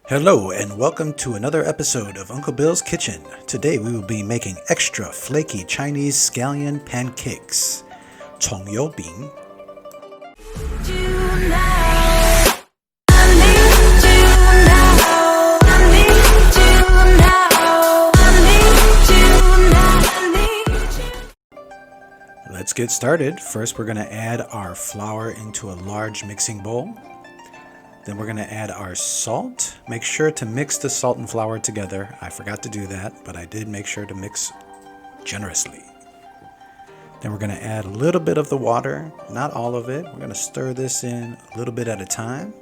Hello and welcome to another episode of Uncle Bill's Kitchen. Today we will be making extra flaky Chinese scallion pancakes, cōngyóubǐng. Let's get started. First we're going to add our flour into a large mixing bowl. Then we're going to add our salt. Make sure to mix the salt and flour together. I forgot to do that, but I did make sure to mix generously. Then we're going to add a little bit of the water, not all of it. We're going to stir this in a little bit at a time.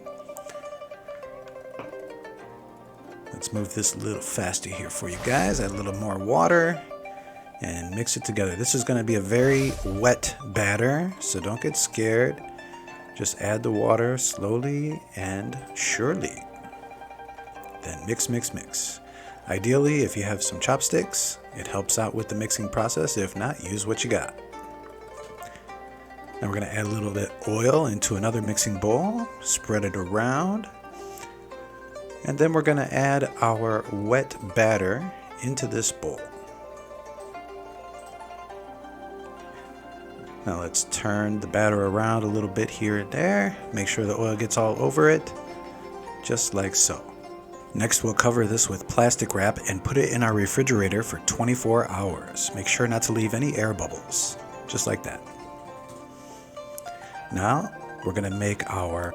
Let's move this a little faster here for you guys. Add a little more water and mix it together. This is going to be a very wet batter, so don't get scared. Just add the water slowly and surely. Then mix, mix, mix. Ideally, if you have some chopsticks, it helps out with the mixing process. If not, use what you got. Now we're going to add a little bit of oil into another mixing bowl. Spread it around. And then we're going to add our wet batter into this bowl. Now let's turn the batter around a little bit here and there. Make sure the oil gets all over it, just like so. Next we'll cover this with plastic wrap and put it in our refrigerator for 24 hours. Make sure not to leave any air bubbles, just like that. Now we're going to make our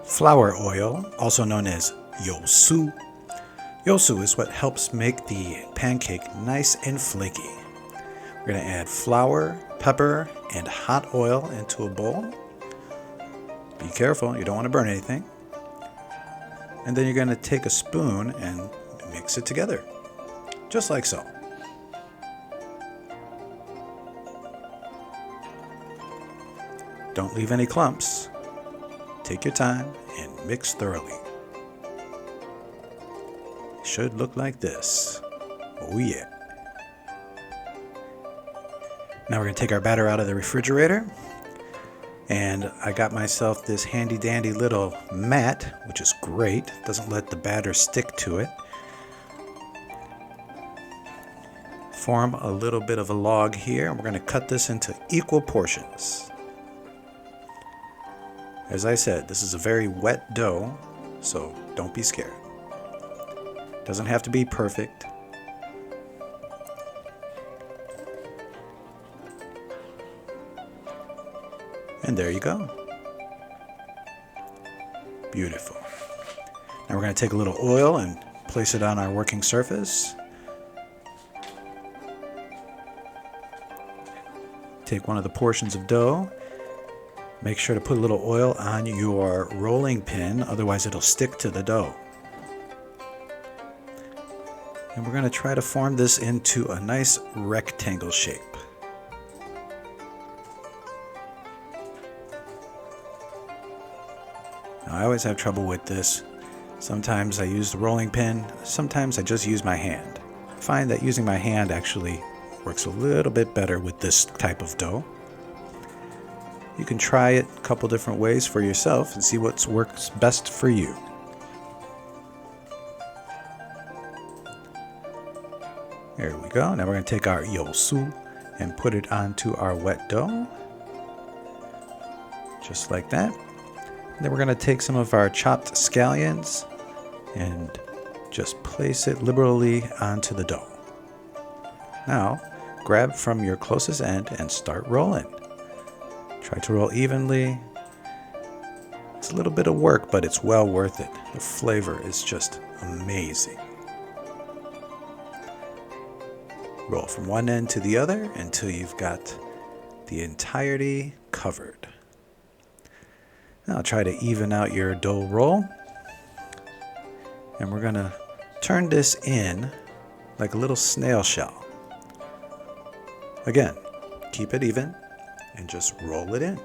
flour oil, also known as yosu. Yosu is what helps make the pancake nice and flaky. We're going to add flour, pepper, and hot oil into a bowl. Be careful, you don't want to burn anything. And then you're going to take a spoon and mix it together, just like so. Don't leave any clumps. Take your time and mix thoroughly. It should look like this. Oh yeah. Now we're going to take our batter out of the refrigerator, and I got myself this handy dandy little mat, which is great. Doesn't let the batter stick to it. Form a little bit of a log here, and we're going to cut this into equal portions. As I said, this is a very wet dough, so don't be scared. Doesn't have to be perfect. And there you go. Beautiful. Now we're going to take a little oil and place it on our working surface. Take one of the portions of dough. Make sure to put a little oil on your rolling pin, otherwise it'll stick to the dough. And we're going to try to form this into a nice rectangle shape. I always have trouble with this. Sometimes I use the rolling pin, sometimes I just use my hand. I find that using my hand actually works a little bit better with this type of dough. You can try it a couple different ways for yourself and see what works best for you. There we go. Now we're going to take our yosu and put it onto our wet dough. Just like that. Then we're going to take some of our chopped scallions and just place it liberally onto the dough. Now, grab from your closest end and start rolling. Try to roll evenly. It's a little bit of work, but it's well worth it. The flavor is just amazing. Roll from one end to the other until you've got the entirety covered. Now try to even out your dough roll. And we're going to turn this in like a little snail shell. Again, keep it even and just roll it in.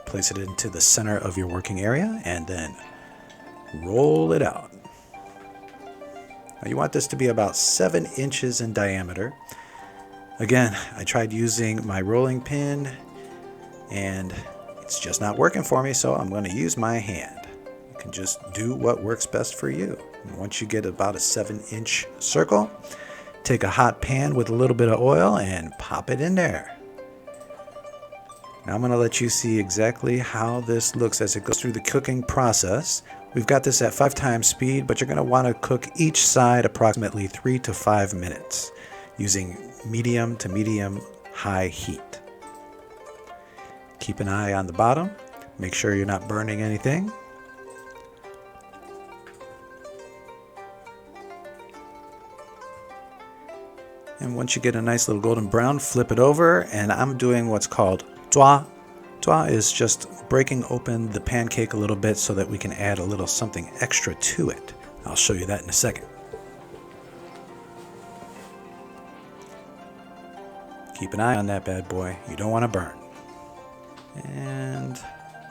Place it into the center of your working area and then roll it out. Now you want this to be about 7 inches in diameter. Again, I tried using my rolling pin and it's just not working for me, so I'm going to use my hand. can just do what works best for you. And once you get about a 7-inch circle, take a hot pan with a little bit of oil and pop it in there. Now I'm going to let you see exactly how this looks as it goes through the cooking process. We've got this at 5 times speed, but you're going to want to cook each side approximately 3 to 5 minutes using medium to medium high heat. Keep an eye on the bottom. Make sure you're not burning anything. And once you get a nice little golden brown, flip it over, and I'm doing what's called tsḥʊ. Tsḥʊ is just breaking open the pancake a little bit so that we can add a little something extra to it. I'll show you that in a second. Keep an eye on that bad boy. You don't want to burn. And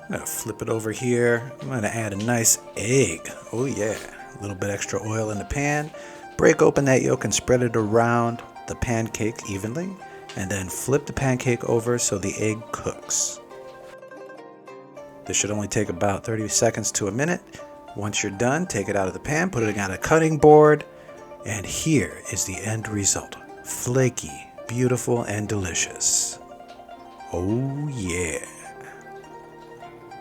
I'm going to flip it over here. I'm going to add a nice egg. Oh yeah, a little bit extra oil in the pan. Break open that yolk and spread it around the pancake evenly. And then flip the pancake over so the egg cooks. This should only take about 30 seconds to a minute. Once you're done, take it out of the pan, put it on a cutting board, and here is the end result. Flaky, beautiful, and delicious. Oh yeah.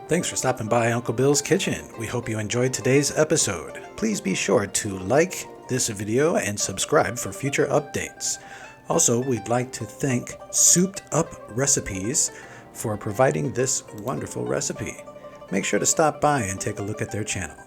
Thanks for stopping by Uncle Bill's Kitchen. We hope you enjoyed today's episode. Please be sure to like this video and subscribe for future updates. Also, we'd like to thank Souped Up Recipes for providing this wonderful recipe. Make sure to stop by and take a look at their channel.